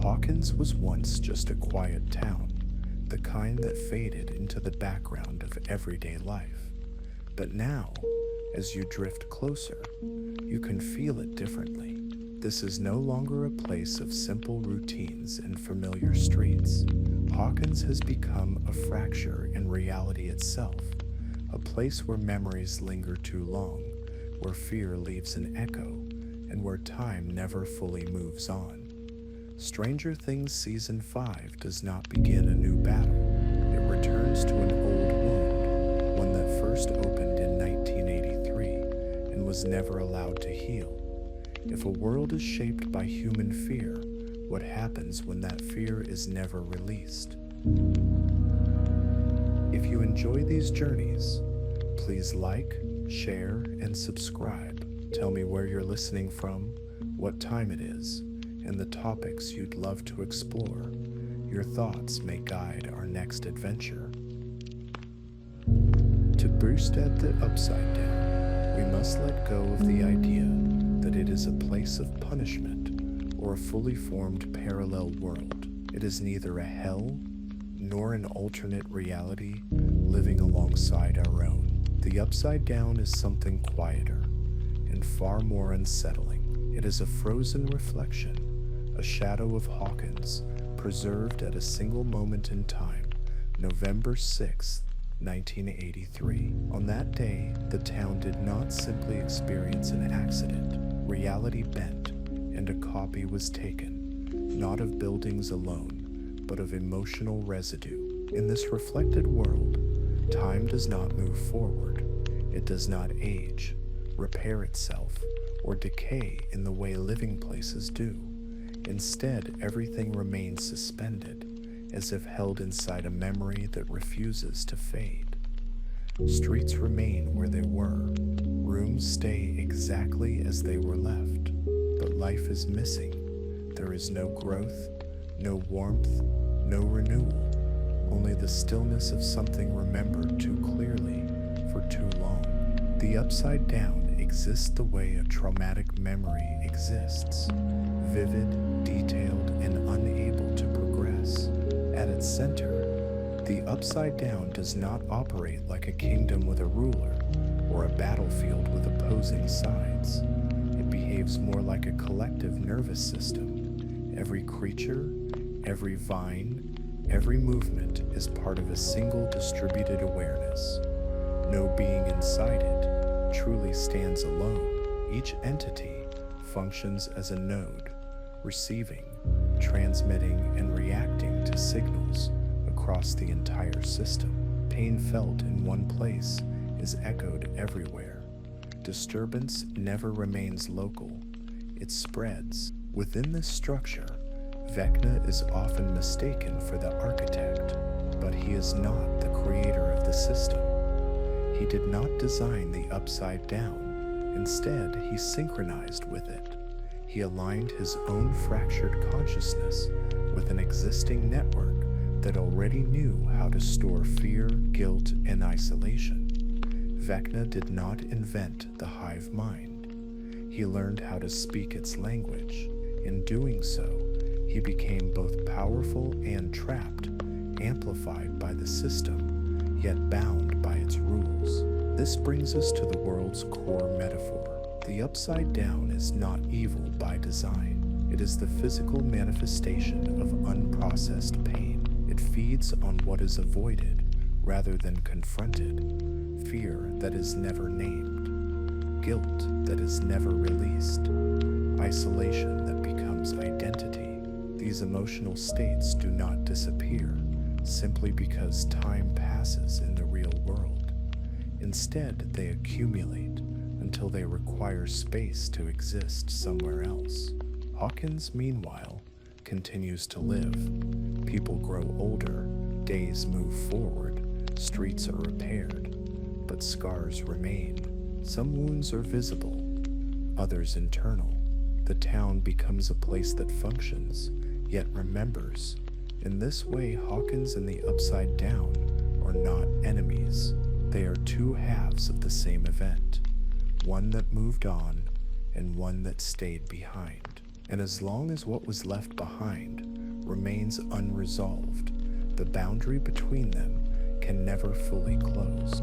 Hawkins was once just a quiet town, the kind that faded into the background of everyday life. But now, as you drift closer, you can feel it differently. This is no longer a place of simple routines and familiar streets. Hawkins has become a fracture in reality itself, a place where memories linger too long, where fear leaves an echo, and where time never fully moves on. Stranger Things Season 5 does not begin a new battle. It returns to an old wound, one that first opened in 1983 and was never allowed to heal. If a world is shaped by human fear, what happens when that fear is never released? If you enjoy these journeys, please like, share, and subscribe. Tell me where you're listening from, what time it is, and the topics you'd love to explore. Your thoughts may guide our next adventure. To boost at the upside down, we must let go of the idea that it is a place of punishment or a fully formed parallel world. It is neither a hell nor an alternate reality living alongside our own. The upside down is something quieter and far more unsettling. It is a frozen reflection, a shadow of Hawkins, preserved at a single moment in time, November 6th, 1983. On that day, the town did not simply experience an accident. Reality bent, and a copy was taken, not of buildings alone, but of emotional residue. In this reflected world, time does not move forward. It does not age, repair itself, or decay in the way living places do. Instead, everything remains suspended, as if held inside a memory that refuses to fade. Streets remain where they were, rooms stay exactly as they were left, but life is missing. There is no growth, no warmth, no renewal, only the stillness of something remembered too clearly for too long. The upside down exists the way a traumatic memory exists, vivid, detailed, and unable to progress. At its center, the upside down does not operate like a kingdom with a ruler or a battlefield with opposing sides. It behaves more like a collective nervous system. Every creature, every vine, every movement is part of a single distributed awareness. No being inside it truly stands alone. Each entity functions as a node, receiving, transmitting, and reacting to signals across the entire system. Pain felt in one place is echoed everywhere. Disturbance never remains local. It spreads. Within this structure, Vecna is often mistaken for the architect, but he is not the creator of the system. He did not design the upside down. Instead, he synchronized with it. He aligned his own fractured consciousness with an existing network that already knew how to store fear, guilt, and isolation. Vecna did not invent the hive mind. He learned how to speak its language. In doing so, he became both powerful and trapped, amplified by the system, yet bound by its rules. This brings us to the world's core metaphor. The upside down is not evil by design. It is the physical manifestation of unprocessed pain. It feeds on what is avoided rather than confronted, fear that is never named, guilt that is never released, isolation that becomes identity. These emotional states do not disappear simply because time passes in the real world. Instead, they accumulate until they require space to exist somewhere else. Hawkins, meanwhile, continues to live. People grow older, days move forward, streets are repaired, but scars remain. Some wounds are visible, others internal. The town becomes a place that functions, yet remembers. In this way, Hawkins and the Upside Down are not enemies. They are two halves of the same event, one that moved on and one that stayed behind. And as long as what was left behind remains unresolved. The boundary between them can never fully close.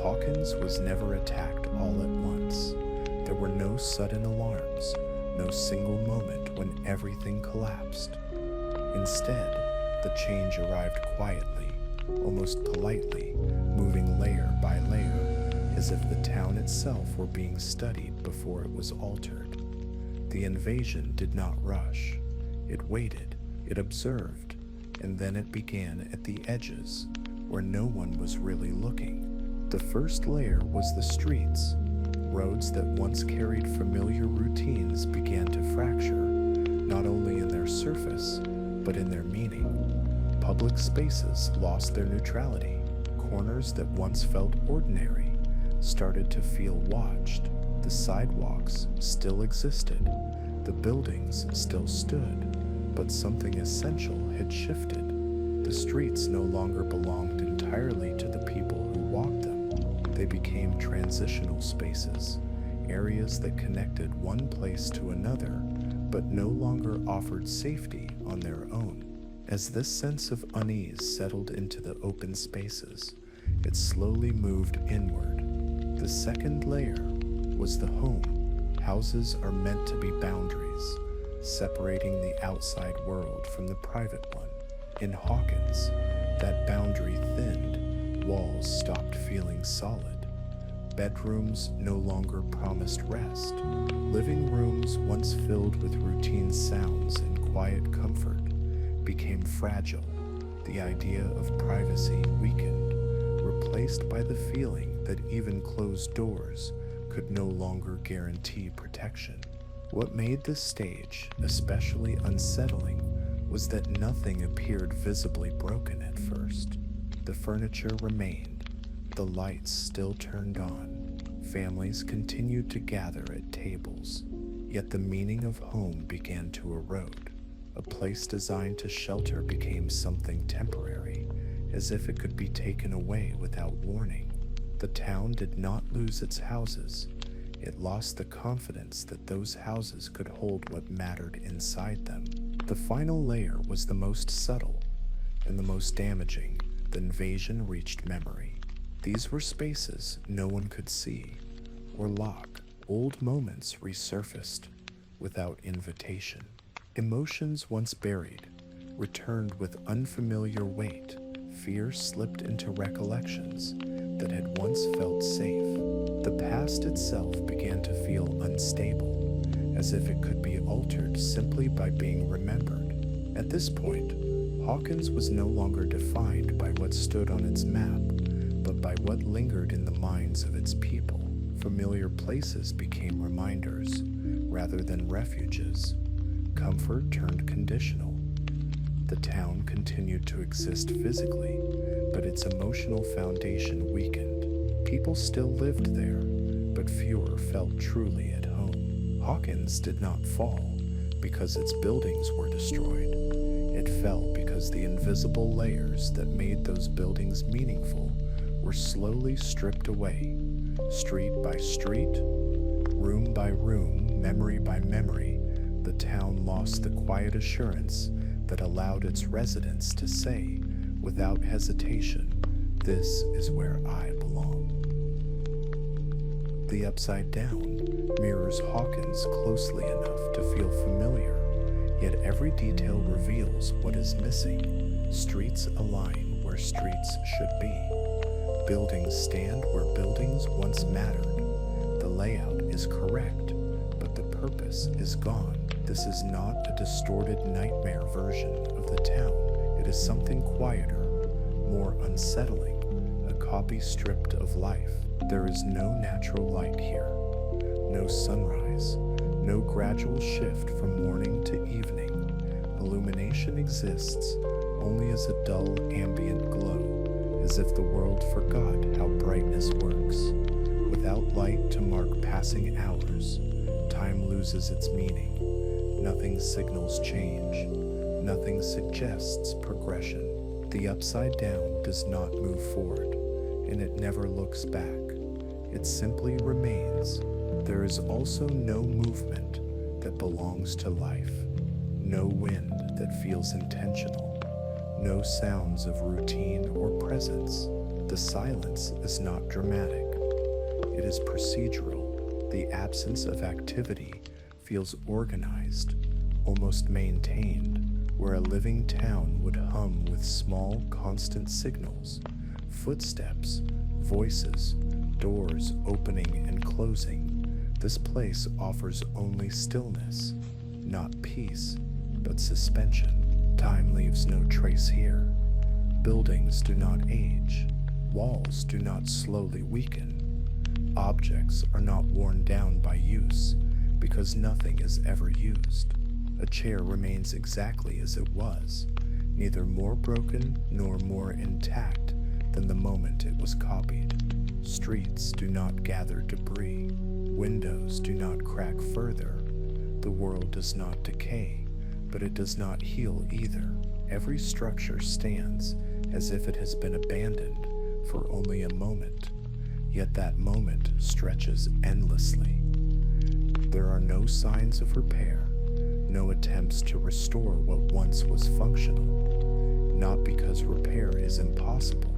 Hawkins was never attacked all at once. There were no sudden alarms, no single moment when everything collapsed. Instead, the change arrived quietly, almost politely, moving layer by layer, as if the town itself were being studied before it was altered. The invasion did not rush. It waited, it observed, and then it began at the edges, where no one was really looking. The first layer was the streets. Roads that once carried familiar routines began to fracture, not only in their surface, but in their meaning. Public spaces lost their neutrality. Corners that once felt ordinary started to feel watched. The sidewalks still existed. The buildings still stood, but something essential had shifted. The streets no longer belonged entirely to the people who walked them. They became transitional spaces, areas that connected one place to another, but no longer offered safety on their own. As this sense of unease settled into the open spaces, it slowly moved inward. The second layer was the home. Houses are meant to be boundaries, separating the outside world from the private one. In Hawkins, that boundary thinned. Walls stopped feeling solid. Bedrooms no longer promised rest. Living rooms, once filled with routine sounds and quiet comfort, became fragile. The idea of privacy weakened, replaced by the feeling that even closed doors could no longer guarantee protection. What made this stage especially unsettling was that nothing appeared visibly broken at first. The furniture remained, the lights still turned on, families continued to gather at tables, yet the meaning of home began to erode. A place designed to shelter became something temporary, as if it could be taken away without warning. The town did not lose its houses. It lost the confidence that those houses could hold what mattered inside them. The final layer was the most subtle and the most damaging. The invasion reached memory. These were spaces no one could see or lock. Old moments resurfaced without invitation. Emotions once buried returned with unfamiliar weight. Fear slipped into recollections that had once felt safe. The past itself began to feel unstable, as if it could be altered simply by being remembered. At this point, Hawkins was no longer defined by what stood on its map, but by what lingered in the minds of its people. Familiar places became reminders rather than refuges. Comfort turned conditional. The town continued to exist physically, but its emotional foundation weakened. People still lived there, but fewer felt truly at home. Hawkins did not fall because its buildings were destroyed. It fell because the invisible layers that made those buildings meaningful were slowly stripped away, street by street, room by room, memory by memory. The town lost the quiet assurance that allowed its residents to say, without hesitation, "This is where I belong." The Upside Down mirrors Hawkins closely enough to feel familiar, yet every detail reveals what is missing. Streets align where streets should be. Buildings stand where buildings once mattered. The layout is correct, but the purpose is gone. This is not a distorted nightmare version of the town. It is something quieter, more unsettling, a copy stripped of life. There is no natural light here, no sunrise, no gradual shift from morning to evening. Illumination exists only as a dull ambient glow, as if the world forgot how brightness works. Without light to mark passing hours, time loses its meaning. Nothing signals change. Nothing suggests progression. The Upside Down does not move forward, and it never looks back. It simply remains. There is also no movement that belongs to life. No wind that feels intentional. No sounds of routine or presence. The silence is not dramatic. It is procedural. The absence of activity feels organized, almost maintained, where a living town would hum with small, constant signals, footsteps, voices, doors opening and closing. This place offers only stillness, not peace, but suspension. Time leaves no trace here. Buildings do not age. Walls do not slowly weaken. Objects are not worn down by use, because nothing is ever used. A chair remains exactly as it was, neither more broken nor more intact than the moment it was copied. Streets do not gather debris. Windows do not crack further. The world does not decay, but it does not heal either. Every structure stands as if it has been abandoned for only a moment, yet that moment stretches endlessly. There are no signs of repair, no attempts to restore what once was functional, not because repair is impossible,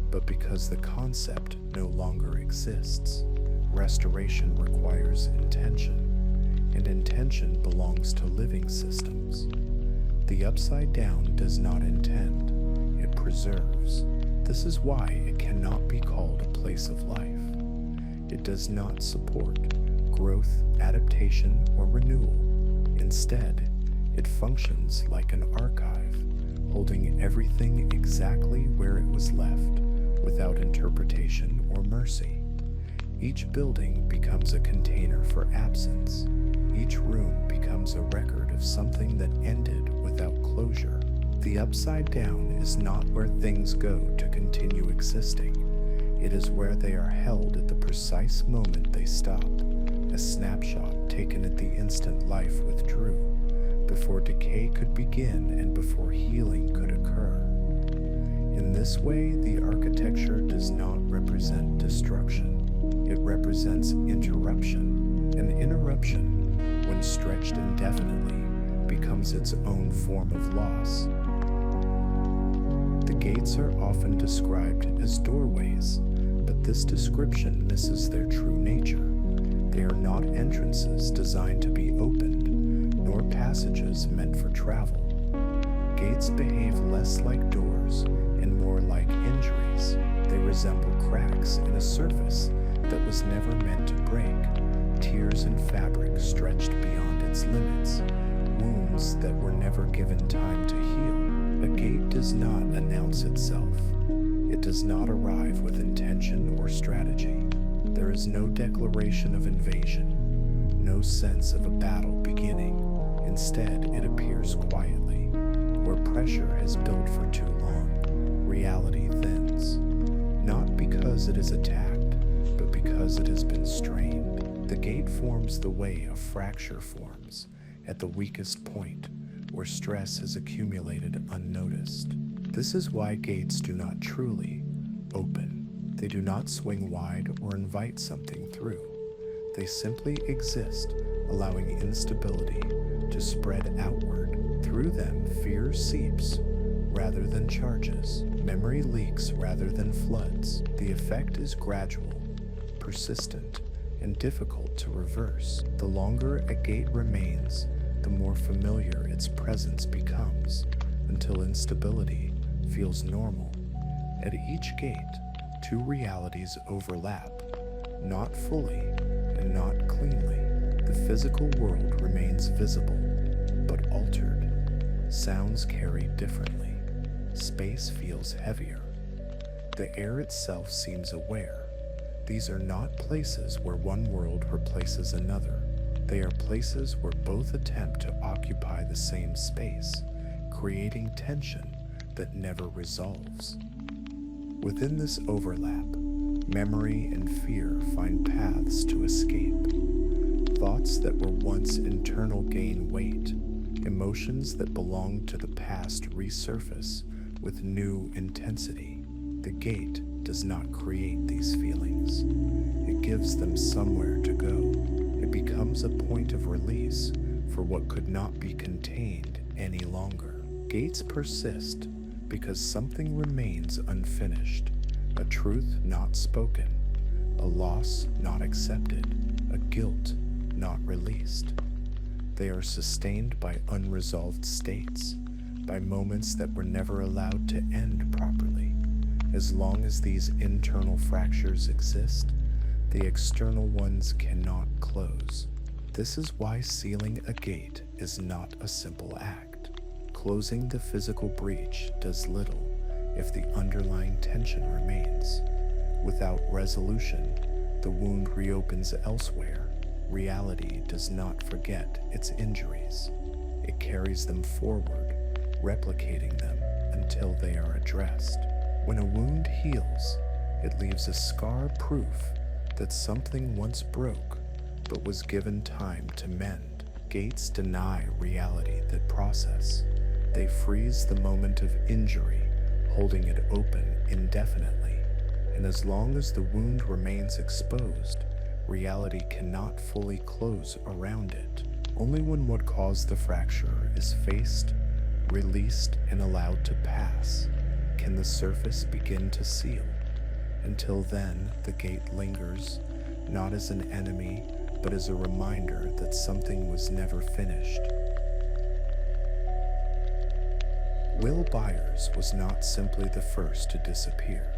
but because the concept no longer exists. Restoration requires intention, and intention belongs to living systems. The upside down does not intend, it preserves. This is why it cannot be called a place of life. It does not support growth, adaptation, or renewal. Instead, it functions like an archive, holding everything exactly where it was left, without interpretation or mercy. Each building becomes a container for absence. Each room becomes a record of something that ended without closure. The upside down is not where things go to continue existing. It is where they are held at the precise moment they stop, a snapshot taken at the instant life withdrew, before decay could begin and before healing could occur. In this way, the architecture does not represent destruction. It represents interruption. An interruption, when stretched indefinitely, becomes its own form of loss. The gates are often described as doorways, but this description misses their true nature. They are not entrances designed to be opened, nor passages meant for travel. Gates behave less like doors and more like injuries. They resemble cracks in a surface that was never meant to break, tears in fabric stretched beyond its limits, wounds that were never given time to heal. A gate does not announce itself. It does not arrive with intention or strategy. There is no declaration of invasion, no sense of a battle beginning. Instead, it appears quietly. Where pressure has built for too long, reality thins. Not because it is attacked, but because it has been strained. The gate forms the way a fracture forms, at the weakest point, where stress has accumulated unnoticed. This is why gates do not truly open. They do not swing wide or invite something through. They simply exist, allowing instability to spread outward. Through them, fear seeps rather than charges. Memory leaks rather than floods. The effect is gradual, persistent, and difficult to reverse. The longer a gate remains, the more familiar its presence becomes, until instability feels normal. At each gate, two realities overlap, not fully and not cleanly. The physical world remains visible, but altered. Sounds carry differently. Space feels heavier. The air itself seems aware. These are not places where one world replaces another. They are places where both attempt to occupy the same space, creating tension that never resolves. Within this overlap, memory and fear find paths to escape. Thoughts that were once internal gain weight. Emotions that belong to the past resurface with new intensity. The gate does not create these feelings. It gives them somewhere to go. It becomes a point of release, for what could not be contained any longer. Gates persist because something remains unfinished, a truth not spoken, a loss not accepted, a guilt not released. They are sustained by unresolved states, by moments that were never allowed to end properly. As long as these internal fractures exist, the external ones cannot close. This is why sealing a gate is not a simple act. Closing the physical breach does little if the underlying tension remains. Without resolution, the wound reopens elsewhere. Reality does not forget its injuries. It carries them forward, replicating them until they are addressed. When a wound heals, it leaves a scar, proof that something once broke but was given time to mend. Gates deny reality that process. They freeze the moment of injury, holding it open indefinitely. And as long as the wound remains exposed, reality cannot fully close around it. Only when what caused the fracture is faced, released, and allowed to pass can the surface begin to seal. Until then, the gate lingers, not as an enemy, but as a reminder that something was never finished. Will Byers was not simply the first to disappear.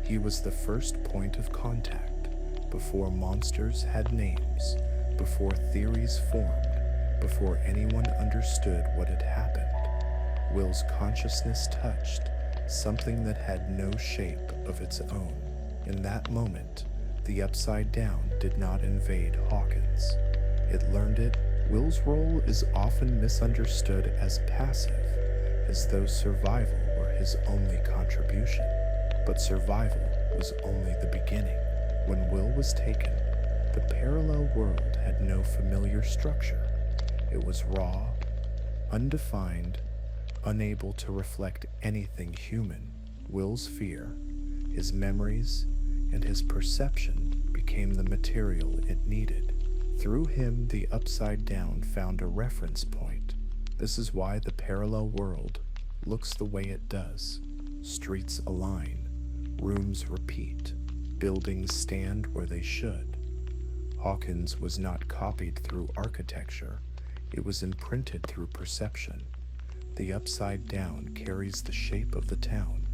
He was the first point of contact, before monsters had names, before theories formed, before anyone understood what had happened. Will's consciousness touched something that had no shape of its own. In that moment, the Upside Down did not invade Hawkins. It learned it. Will's role is often misunderstood as passive, as though survival were his only contribution. But survival was only the beginning. When Will was taken, the parallel world had no familiar structure. It was raw, undefined, unable to reflect anything human. Will's fear, his memories, and his perception became the material it needed. Through him, the Upside Down found a reference point. This is why the parallel world looks the way it does. Streets align, rooms repeat, buildings stand where they should. Hawkins was not copied through architecture, it was imprinted through perception. The Upside Down carries the shape of the town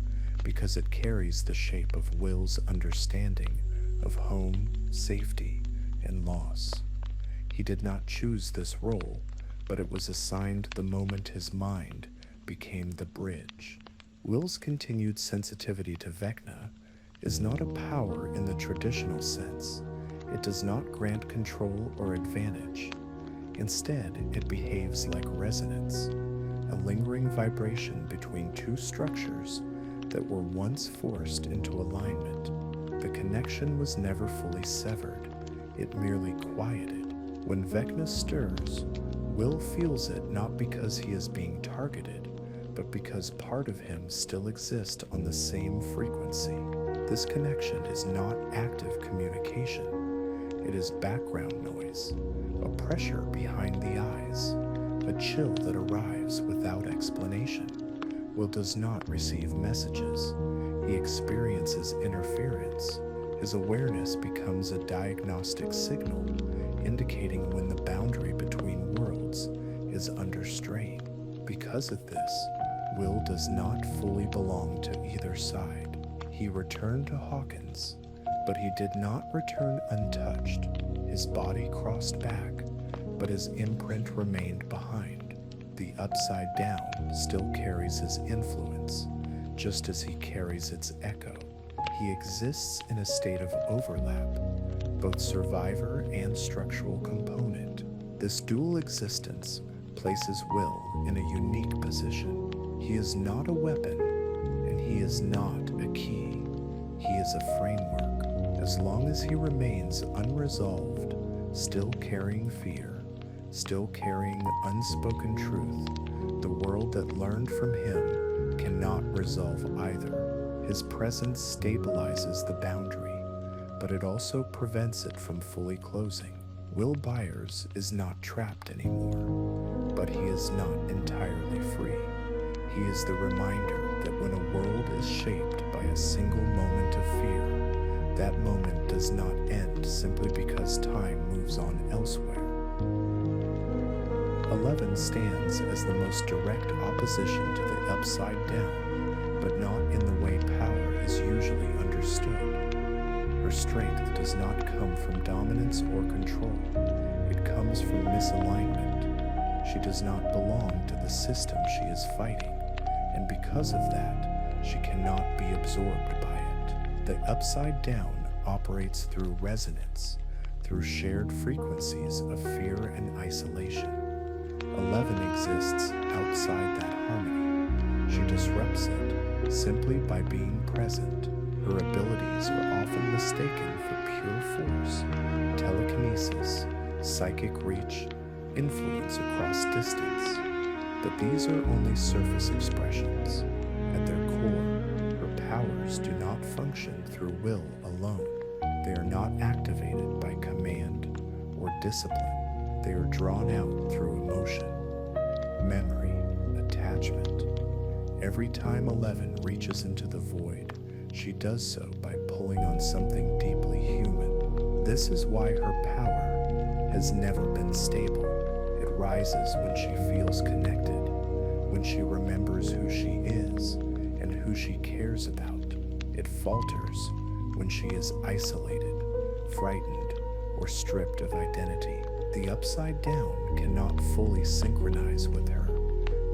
because it carries the shape of Will's understanding of home, safety, and loss. He did not choose this role, but it was assigned the moment his mind became the bridge. Will's continued sensitivity to Vecna is not a power in the traditional sense. It does not grant control or advantage. Instead, it behaves like resonance, a lingering vibration between two structures that were once forced into alignment. The connection was never fully severed, it merely quieted. When Vecna stirs, Will feels it not because he is being targeted, but because part of him still exists on the same frequency. This connection is not active communication. It is background noise, a pressure behind the eyes, a chill that arrives without explanation. Will does not receive messages. He experiences interference. His awareness becomes a diagnostic signal, indicating when the boundary between worlds is under strain. Because of this, Will does not fully belong to either side. He returned to Hawkins, but he did not return untouched. His body crossed back, but his imprint remained behind. The Upside Down still carries his influence, just as he carries its echo. He exists in a state of overlap, both survivor and structural component. This dual existence places Will in a unique position. He is not a weapon, and he is not a key. He is a framework. As long as he remains unresolved, still carrying fear, still carrying unspoken truth, the world that learned from him cannot resolve either. His presence stabilizes the boundary, but it also prevents it from fully closing. Will Byers is not trapped anymore, but he is not entirely free. He is the reminder that when a world is shaped by a single moment of fear, that moment does not end simply because time moves on elsewhere. 11 stands as the most direct opposition to the upside down, but not in the way power is usually understood. Her strength does not come from dominance or control. It comes from misalignment. She does not belong to the system she is fighting, and because of that, she cannot be absorbed by it. The upside down operates through resonance, through shared frequencies of fear and isolation. 11 exists outside that harmony. She disrupts it simply by being present. Her abilities are often mistaken for pure force, telekinesis, psychic reach, influence across distance. But these are only surface expressions. At their core, her powers do not function through will alone. They are not activated by command or discipline. They are drawn out through emotion, memory, attachment. Every time 11 reaches into the void, she does so by pulling on something deeply human. This is why her power has never been stable. It rises when she feels connected, when she remembers who she is and who she cares about. It falters when she is isolated, frightened, or stripped of identity. The upside down cannot fully synchronize with her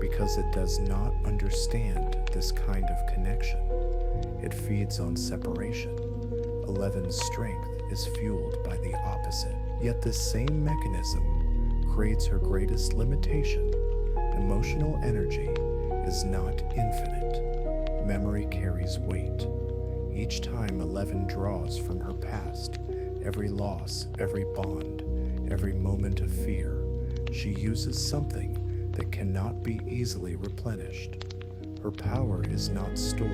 because it does not understand this kind of connection. It feeds on separation. 11's strength is fueled by the opposite. Yet this same mechanism creates her greatest limitation. Emotional energy is not infinite. Memory carries weight. Each time 11 draws from her past, every loss, every bond, every moment of fear, she uses something that cannot be easily replenished. Her power is not stored,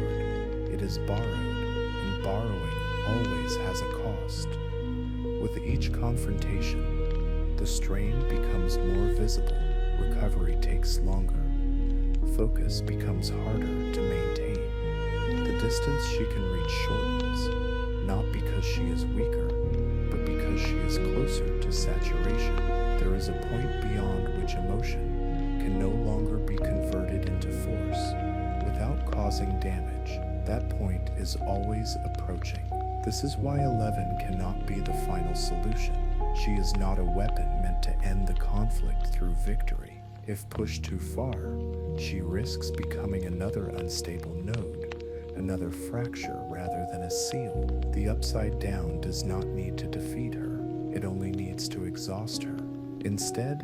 it is borrowed, and borrowing always has a cost. With each confrontation, the strain becomes more visible, recovery takes longer, focus becomes harder to maintain. The distance she can reach shortens, not because she is weaker, but because she is closer to saturation. There is a point beyond which emotion can no longer be converted into force without causing damage. That point is always approaching. This is why 11 cannot be the final solution. She is not a weapon meant to end the conflict through victory. If pushed too far, she risks becoming another unstable node, another fracture rather than a seal. The upside down does not need to defeat her, it only needs to exhaust her. Instead,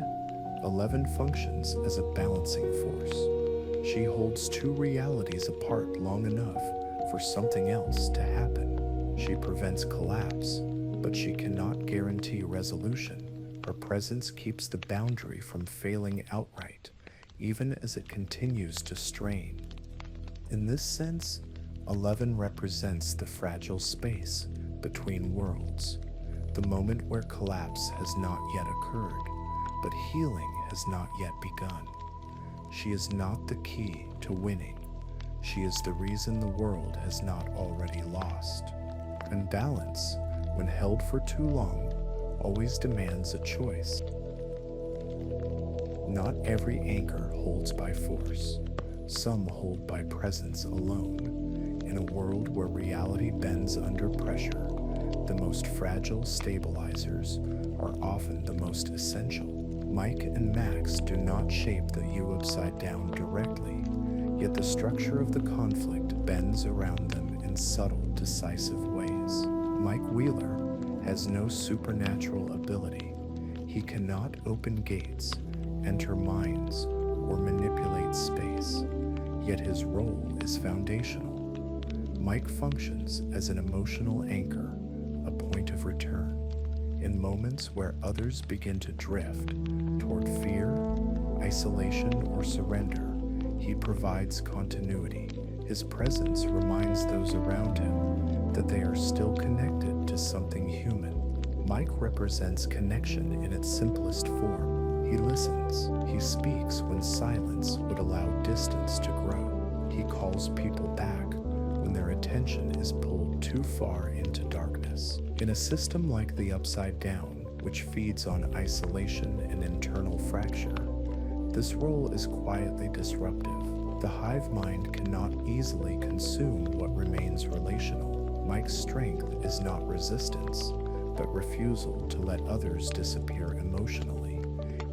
11 functions as a balancing force. She holds two realities apart long enough for something else to happen. She prevents collapse, but she cannot guarantee resolution. Her presence keeps the boundary from failing outright, even as it continues to strain. In this sense, 11 represents the fragile space between worlds, the moment where collapse has not yet occurred, but healing has not yet begun. She is not the key to winning. She is the reason the world has not already lost. And balance, when held for too long, always demands a choice. Not every anchor holds by force. Some hold by presence alone. In a world where reality bends under pressure, the most fragile stabilizers are often the most essential. Mike and Max do not shape the U upside down directly, yet the structure of the conflict bends around them in subtle, decisive ways. Mike Wheeler has no supernatural ability. He cannot open gates, enter minds, or manipulate space, yet his role is foundational. Mike functions as an emotional anchor, a point of return. In moments where others begin to drift toward fear, isolation, or surrender, he provides continuity. His presence reminds those around him that they are still connected to something human. Mike represents connection in its simplest form. He listens. He speaks when silence would allow distance to grow. He calls people back when their attention is pulled too far into darkness. In a system like the Upside Down, which feeds on isolation and internal fracture, this role is quietly disruptive. The hive mind cannot easily consume what remains relational. Mike's strength is not resistance, but refusal to let others disappear emotionally,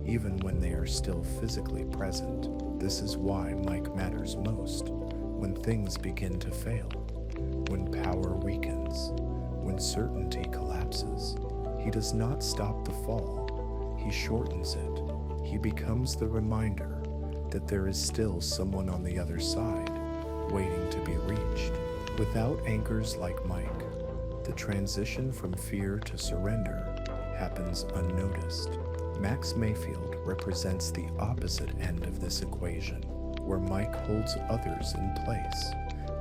even when they are still physically present. This is why Mike matters most when things begin to fail, when power weakens, when certainty collapses. He does not stop the fall, he shortens it. He becomes the reminder that there is still someone on the other side, waiting to be reached. Without anchors like Mike, the transition from fear to surrender happens unnoticed. Max Mayfield represents the opposite end of this equation. Where Mike holds others in place,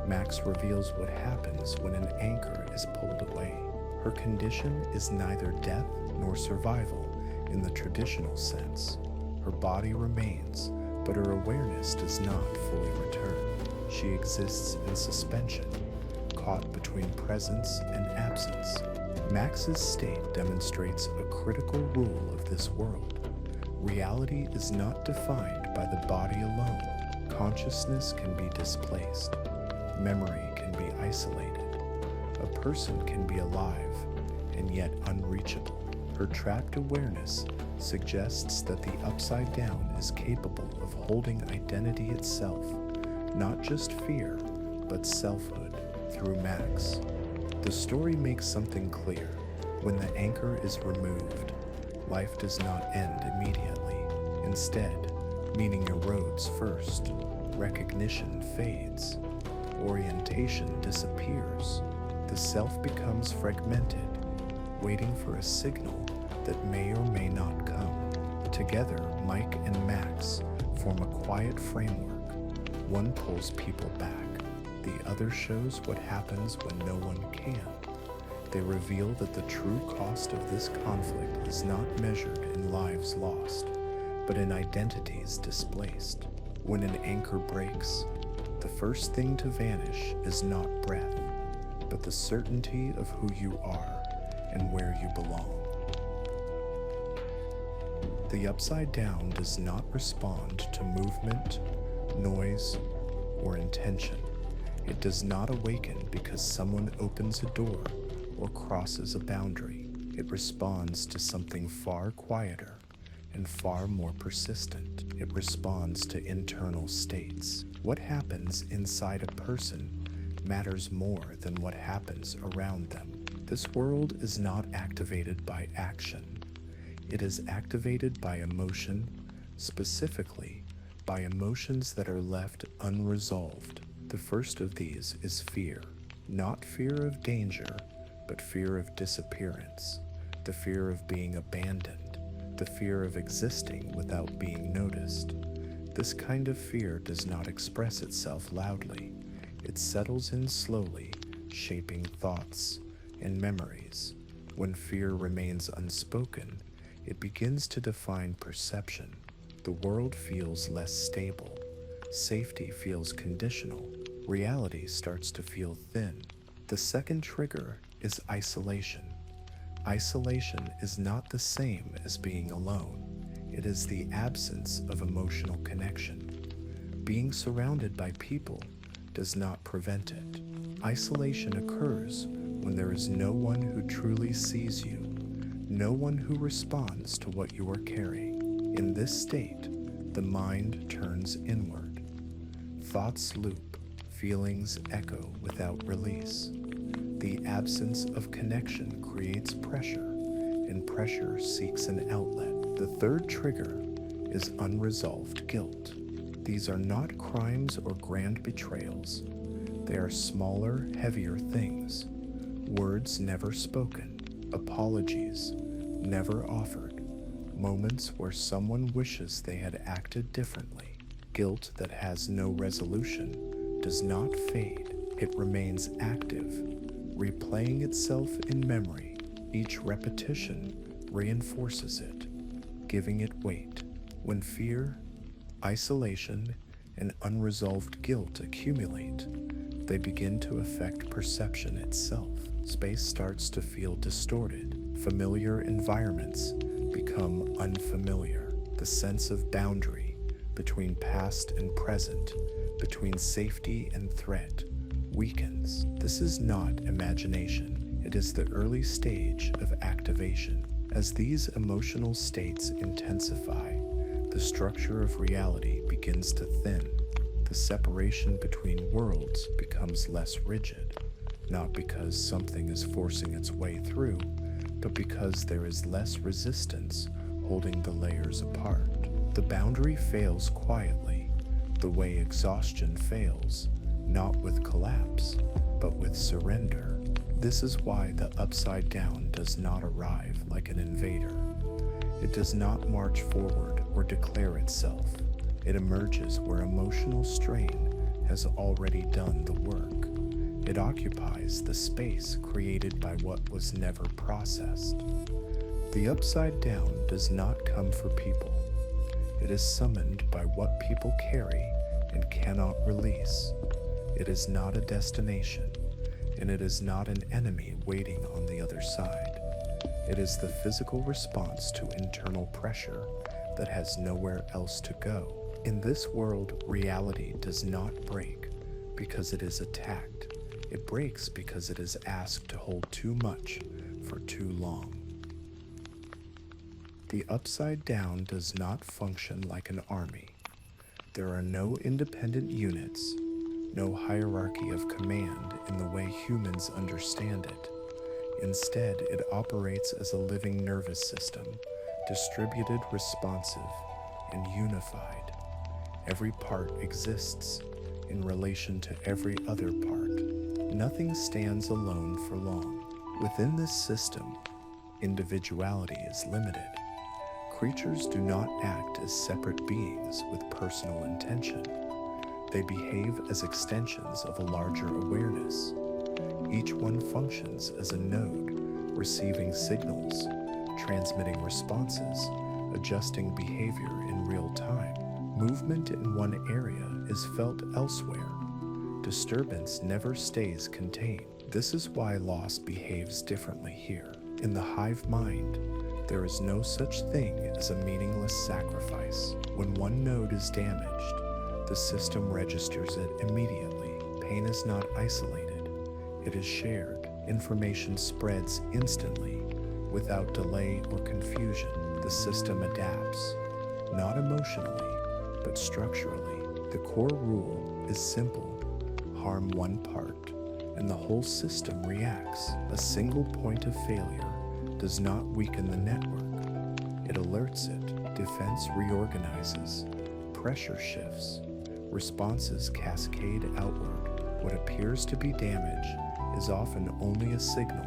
Max reveals what happens when an anchor is pulled away. Her condition is neither death nor survival in the traditional sense. Her body remains, but her awareness does not fully return. She exists in suspension, caught between presence and absence. Max's state demonstrates a critical rule of this world. Reality is not defined by the body alone. Consciousness can be displaced. Memory can be isolated. A person can be alive and yet unreachable. Her trapped awareness suggests that the Upside Down is capable of holding identity itself, not just fear, but selfhood, through Max. The story makes something clear. When the anchor is removed, life does not end immediately. Instead, meaning erodes first, recognition fades, orientation disappears, the self becomes fragmented, waiting for a signal that may or may not come. Together, Mike and Max form a quiet framework. One pulls people back, the other shows what happens when no one can. They reveal that the true cost of this conflict is not measured in lives lost, but in identities displaced. When an anchor breaks, the first thing to vanish is not breath, but the certainty of who you are and where you belong. The Upside Down does not respond to movement, noise, or intention. It does not awaken because someone opens a door or crosses a boundary. It responds to something far quieter and far more persistent. It responds to internal states. What happens inside a person matters more than what happens around them. This world is not activated by action. It is activated by emotion, specifically by emotions that are left unresolved. The first of these is fear. Not fear of danger, but fear of disappearance. The fear of being abandoned. The fear of existing without being noticed. This kind of fear does not express itself loudly. It settles in slowly, shaping thoughts and memories. When fear remains unspoken, it begins to define perception. The world feels less stable. Safety feels conditional. Reality starts to feel thin. The second trigger is isolation. Isolation is not the same as being alone. It is the absence of emotional connection. Being surrounded by people does not prevent it. Isolation occurs when there is no one who truly sees you, no one who responds to what you are carrying. In this state, the mind turns inward. Thoughts loop, feelings echo without release. The absence of connection creates pressure, and pressure seeks an outlet. The third trigger is unresolved guilt. These are not crimes or grand betrayals. They are smaller, heavier things. Words never spoken, apologies never offered, moments where someone wishes they had acted differently. Guilt that has no resolution does not fade. It remains active, replaying itself in memory Each repetition reinforces it, giving it weight. When fear, isolation, and unresolved guilt accumulate, they begin to affect perception itself. Space starts to feel distorted. Familiar environments become unfamiliar. The sense of boundary between past and present, between safety and threat, weakens. This is not imagination. It is the early stage of activation. As these emotional states intensify, the structure of reality begins to thin. The separation between worlds becomes less rigid, not because something is forcing its way through, but because there is less resistance holding the layers apart. The boundary fails quietly, the way exhaustion fails, not with collapse, but with surrender. This is why the upside down does not arrive like an invader. It does not march forward or declare itself. It emerges where emotional strain has already done the work. It occupies the space created by what was never processed. The upside down does not come for people. It is summoned by what people carry and cannot release. It is not a destination, and it is not an enemy waiting on the other side. It is the physical response to internal pressure that has nowhere else to go. In this world, reality does not break because it is attacked. It breaks because it is asked to hold too much for too long. The upside down does not function like an army. There are no independent units, no hierarchy of command in the way humans understand it. Instead, it operates as a living nervous system, distributed, responsive, and unified. Every part exists in relation to every other part. Nothing stands alone for long. Within this system, individuality is limited. Creatures do not act as separate beings with personal intention. They behave as extensions of a larger awareness. Each one functions as a node, receiving signals, transmitting responses, adjusting behavior in real time. Movement in one area is felt elsewhere. Disturbance never stays contained. This is why loss behaves differently here. In the hive mind, there is no such thing as a meaningless sacrifice. When one node is damaged, the system registers it immediately. Pain is not isolated. It is shared. Information spreads instantly, without delay or confusion. The system adapts, not emotionally, but structurally. The core rule is simple. Harm one part, and the whole system reacts. A single point of failure does not weaken the network. It alerts it. Defense reorganizes. Pressure shifts. Responses cascade outward. What appears to be damage is often only a signal,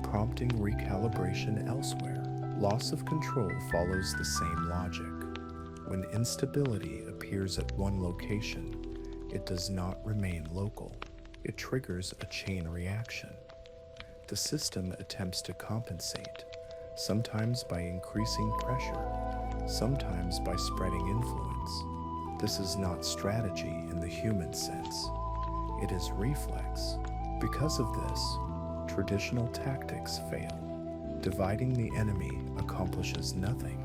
prompting recalibration elsewhere. Loss of control follows the same logic. When instability appears at one location, it does not remain local. It triggers a chain reaction. The system attempts to compensate, sometimes by increasing pressure, sometimes by spreading influence. This is not strategy in the human sense. It is reflex. Because of this, traditional tactics fail. Dividing the enemy accomplishes nothing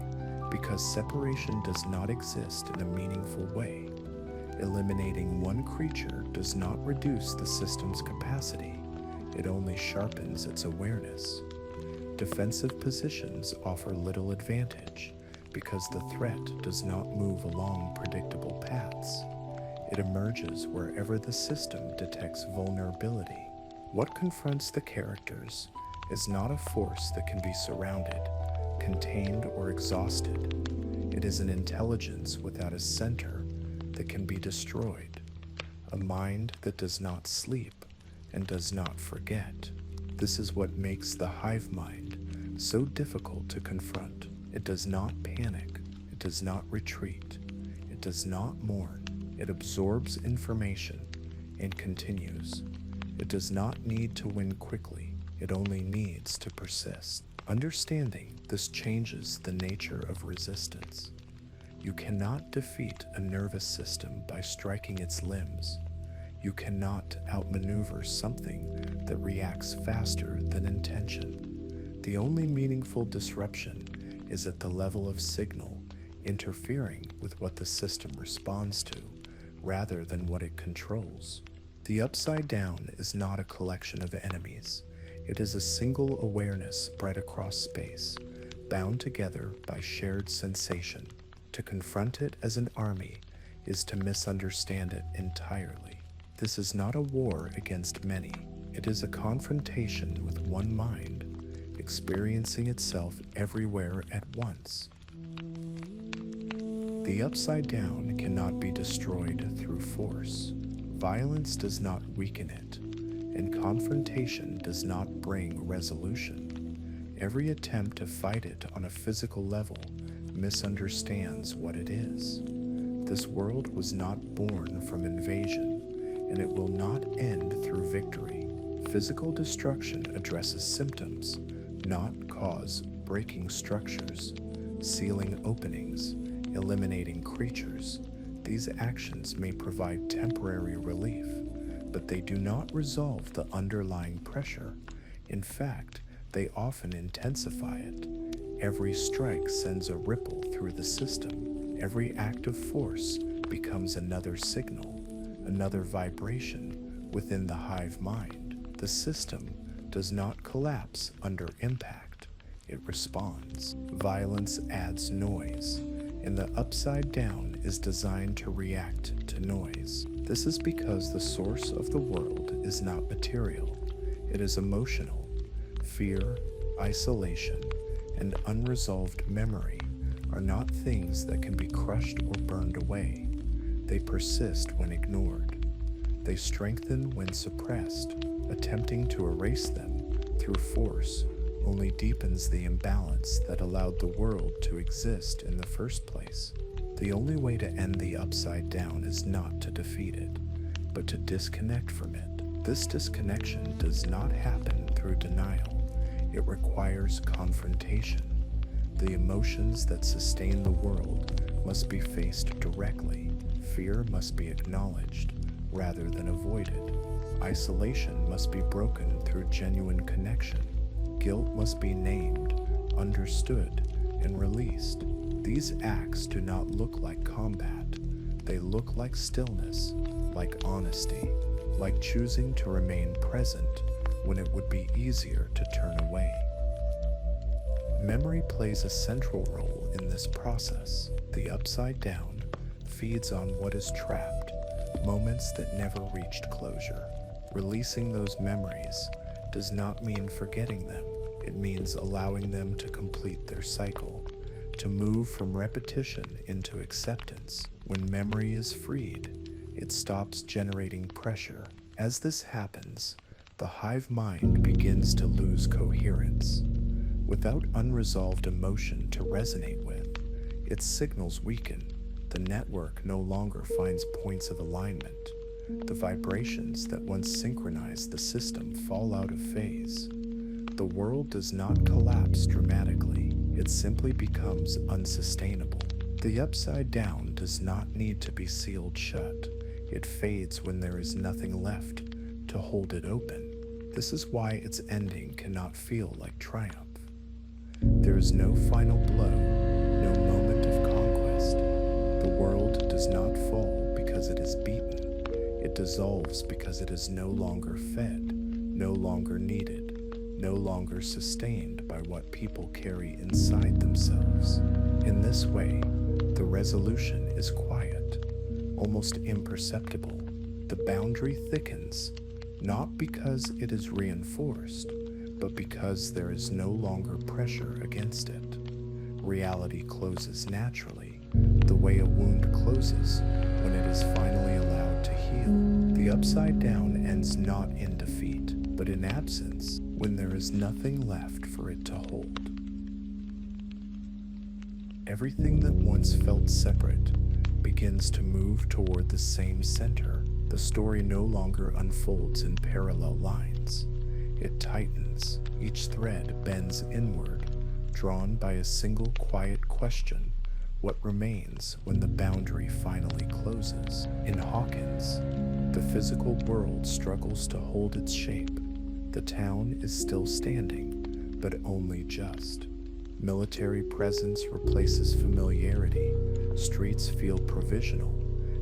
because separation does not exist in a meaningful way. Eliminating one creature does not reduce the system's capacity. It only sharpens its awareness. Defensive positions offer little advantage because the threat does not move along predictable paths. It emerges wherever the system detects vulnerability. What confronts the characters is not a force that can be surrounded, contained, or exhausted. It is an intelligence without a center that can be destroyed, a mind that does not sleep and does not forget. This is what makes the hive mind so difficult to confront. It does not panic, it does not retreat, it does not mourn. It absorbs information and continues. It does not need to win quickly. it only needs to persist. Understanding this changes the nature of resistance. You cannot defeat a nervous system by striking its limbs. You cannot outmaneuver something that reacts faster than intention. The only meaningful disruption is at the level of signal, interfering with what the system responds to, rather than what it controls. The upside down is not a collection of enemies. It is a single awareness spread across space, bound together by shared sensation. To confront it as an army is to misunderstand it entirely. This is not a war against many. It is a confrontation with one mind, experiencing itself everywhere at once. The upside down cannot be destroyed through force. Violence does not weaken it, and confrontation does not bring resolution. Every attempt to fight it on a physical level misunderstands what it is. This world was not born from invasion, and it will not end through victory. Physical destruction addresses symptoms, not cause, breaking structures, sealing openings, eliminating creatures. These actions may provide temporary relief, but they do not resolve the underlying pressure. In fact, they often intensify it. Every strike sends a ripple through the system. Every act of force becomes another signal, another vibration within the hive mind. The system does not collapse under impact. It responds. Violence adds noise, and the upside down is designed to react to noise. This is because the source of the world is not material. It is emotional. Fear, isolation, and unresolved memory are not things that can be crushed or burned away. They persist when ignored. They strengthen when suppressed. Attempting to erase them through force only deepens the imbalance that allowed the world to exist in the first place. The only way to end the upside down is not to defeat it, but to disconnect from it. This disconnection does not happen through denial. It requires confrontation. The emotions that sustain the world must be faced directly. Fear must be acknowledged rather than avoided. Isolation must be broken through genuine connection. Guilt must be named, understood, and released. These acts do not look like combat. They look like stillness, like honesty, like choosing to remain present when it would be easier to turn away. Memory plays a central role in this process. The upside down feeds on what is trapped, moments that never reached closure. Releasing those memories does not mean forgetting them. It means allowing them to complete their cycle, to move from repetition into acceptance. When memory is freed, it stops generating pressure. As this happens, the hive mind begins to lose coherence. Without unresolved emotion to resonate with, its signals weaken. The network no longer finds points of alignment. The vibrations that once synchronized the system fall out of phase. The world does not collapse dramatically. It simply becomes unsustainable. The upside down does not need to be sealed shut. It fades when there is nothing left to hold it open. This is why its ending cannot feel like triumph. There is no final blow, no moment of conquest. The world does not fall because it is beaten. It dissolves because it is no longer fed, no longer needed, no longer sustained by what people carry inside themselves. In this way, the resolution is quiet, almost imperceptible. The boundary thickens, not because it is reinforced, but because there is no longer pressure against it. Reality closes naturally, the way a wound closes when it is finally allowed to heal. The upside down ends not in defeat, but in absence, when there is nothing left for it to hold. Everything that once felt separate begins to move toward the same center. The story no longer unfolds in parallel lines. It tightens, each thread bends inward, drawn by a single quiet question: what remains when the boundary finally closes? In Hawkins, the physical world struggles to hold its shape. The town is still standing, but only just. Military presence replaces familiarity. Streets feel provisional,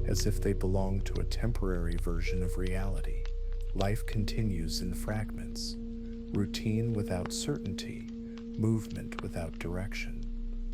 as if they belong to a temporary version of reality. Life continues in fragments, routine without certainty, movement without direction.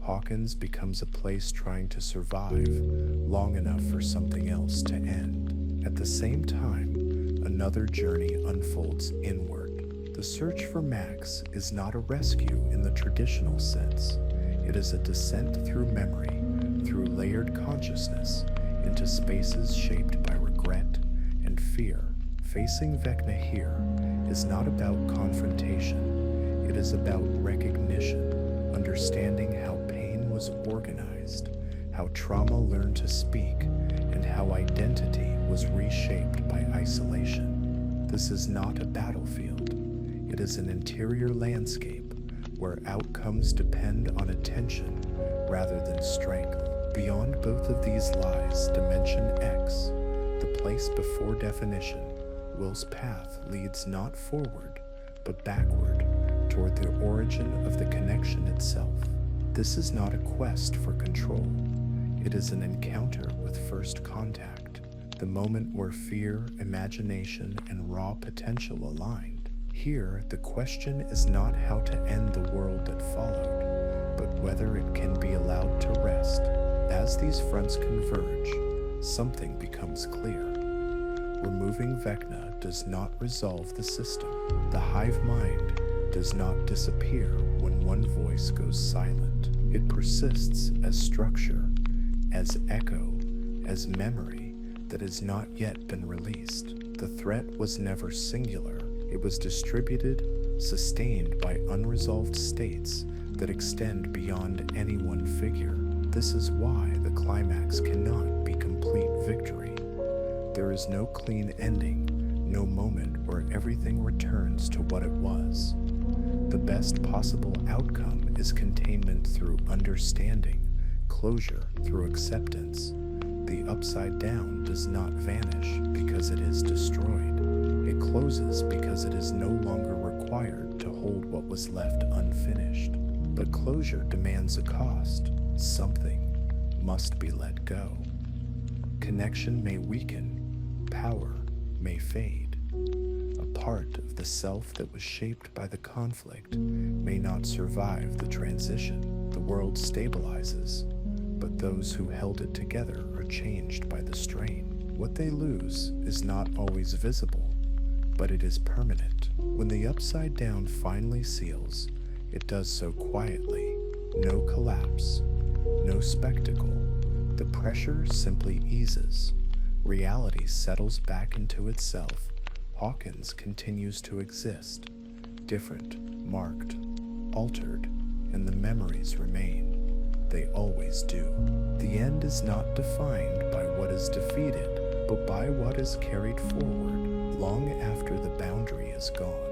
Hawkins becomes a place trying to survive long enough for something else to end. At the same time, another journey unfolds inward. The search for Max is not a rescue in the traditional sense. It is a descent through memory, through layered consciousness, into spaces shaped by regret and fear. Facing Vecna here is not about confrontation. It is about recognition, understanding how pain was organized, how trauma learned to speak, and how identity was reshaped by isolation. This is not a battlefield. It is an interior landscape where outcomes depend on attention rather than strength. Beyond both of these lies Dimension X, the place before definition. Will's path leads not forward, but backward, toward the origin of the connection itself. This is not a quest for control. It is an encounter with first contact, the moment where fear, imagination, and raw potential aligned. Here, the question is not how to end the world that followed, but whether it can be allowed to rest. As these fronts converge, something becomes clear. Removing Vecna does not resolve the system. The hive mind does not disappear when one voice goes silent. It persists as structure, as echo, as memory that has not yet been released. The threat was never singular. It was distributed, sustained by unresolved states that extend beyond any one figure. This is why the climax cannot be complete victory. There is no clean ending, no moment where everything returns to what it was. The best possible outcome is containment through understanding, closure through acceptance. The upside down does not vanish because it is destroyed. It closes because it is no longer required to hold what was left unfinished. But closure demands a cost. Something must be let go. Connection may weaken, power may fade. A part of the self that was shaped by the conflict may not survive the transition. The world stabilizes, but those who held it together are changed by the strain. What they lose is not always visible, but it is permanent. When the upside down finally seals, it does so quietly. No collapse, no spectacle. The pressure simply eases. Reality settles back into itself. Hawkins continues to exist, different, marked, altered, and the memories remain. They always do. The end is not defined by what is defeated, but by what is carried forward long after the boundary is gone.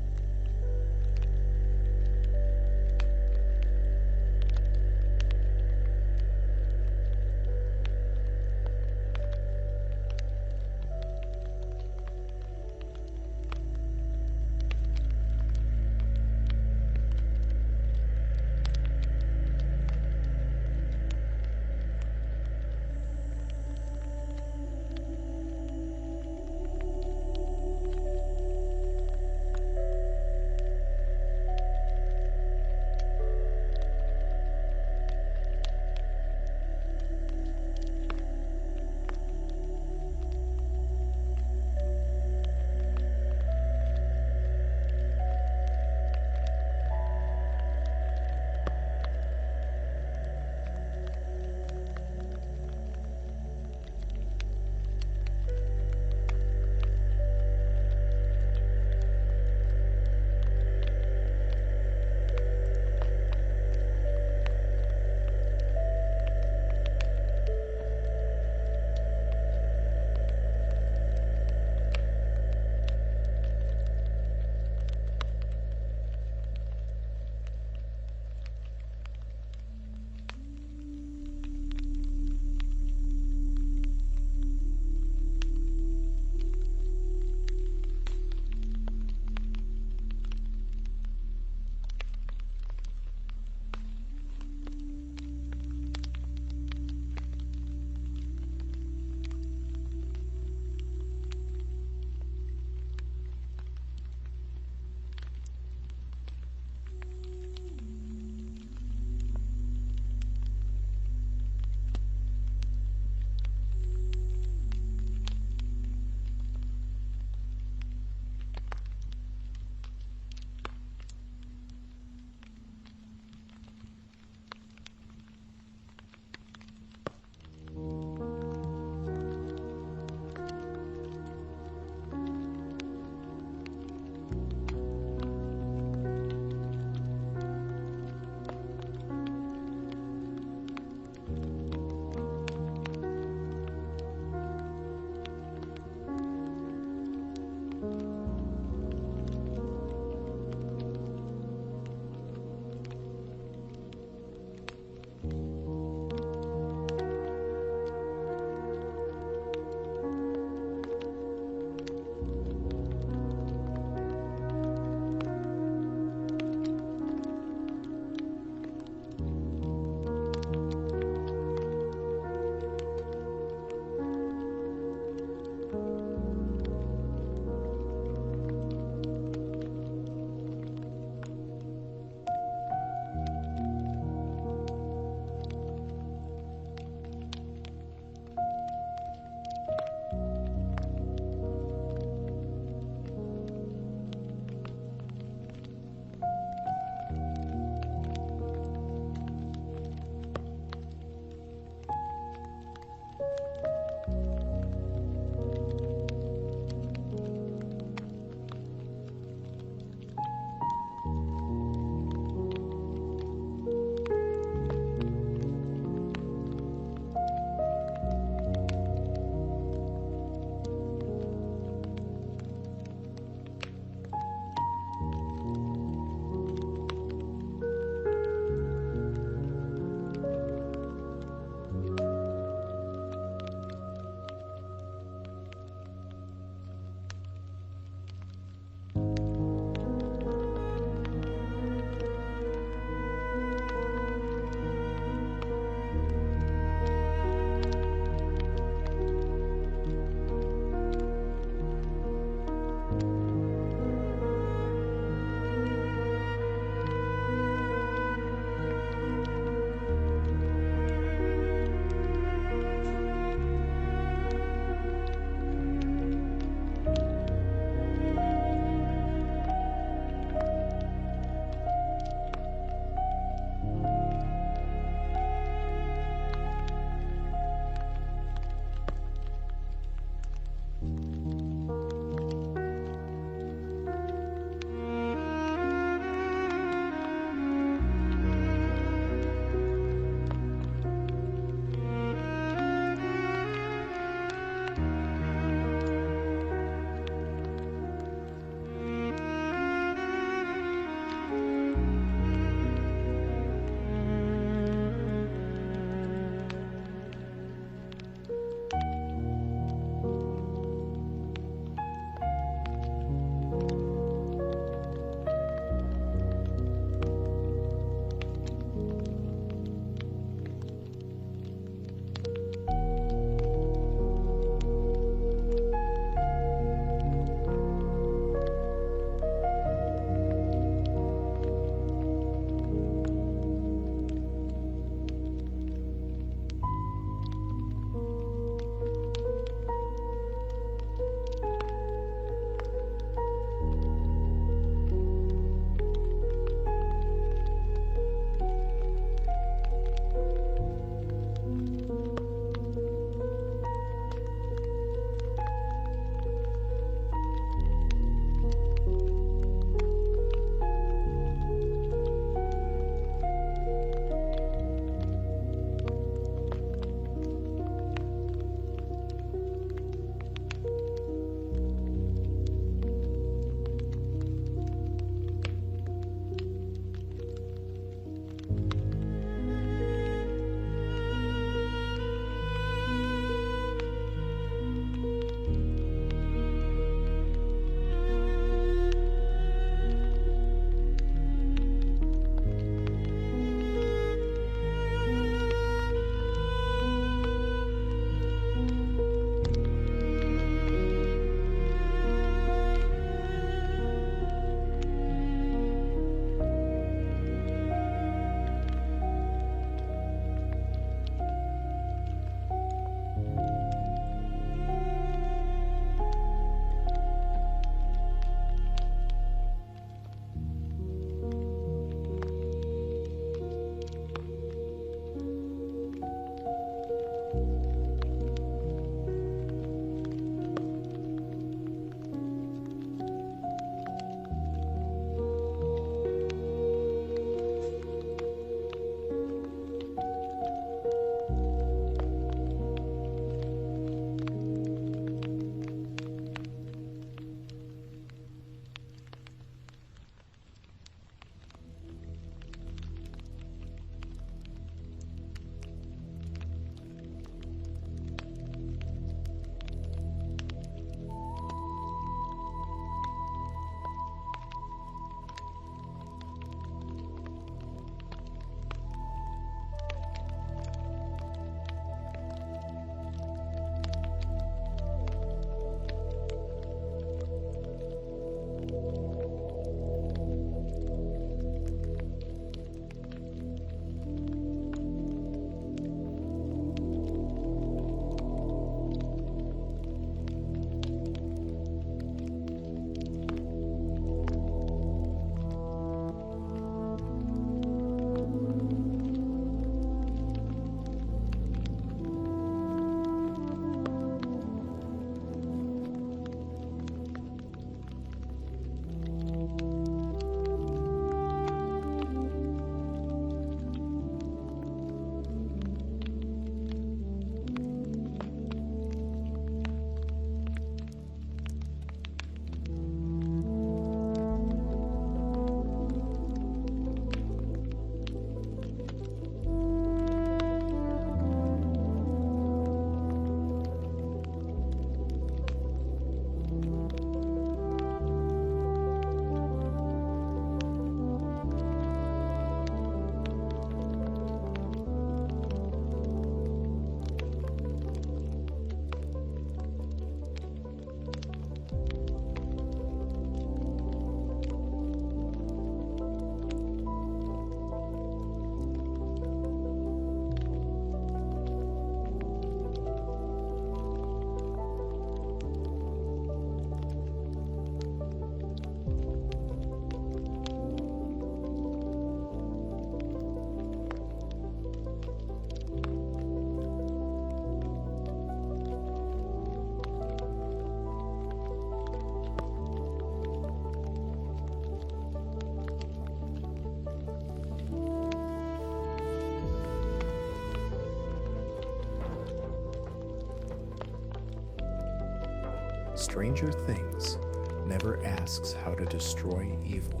Stranger Things never asks how to destroy evil.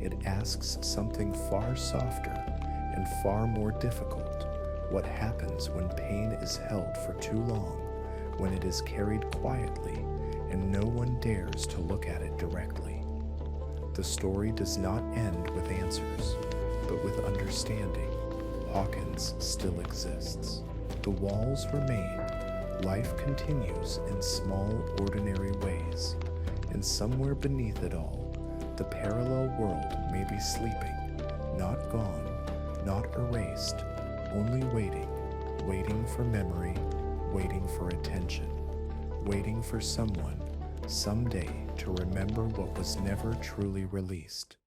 It asks something far softer and far more difficult. What happens when pain is held for too long, when it is carried quietly and no one dares to look at it directly? The story does not end with answers, but with understanding. Hawkins still exists. The walls remain. Life continues in small, ordinary ways. And somewhere beneath it all, the parallel world may be sleeping, not gone, not erased, only waiting, waiting for memory, waiting for attention, waiting for someone, someday, to remember what was never truly released.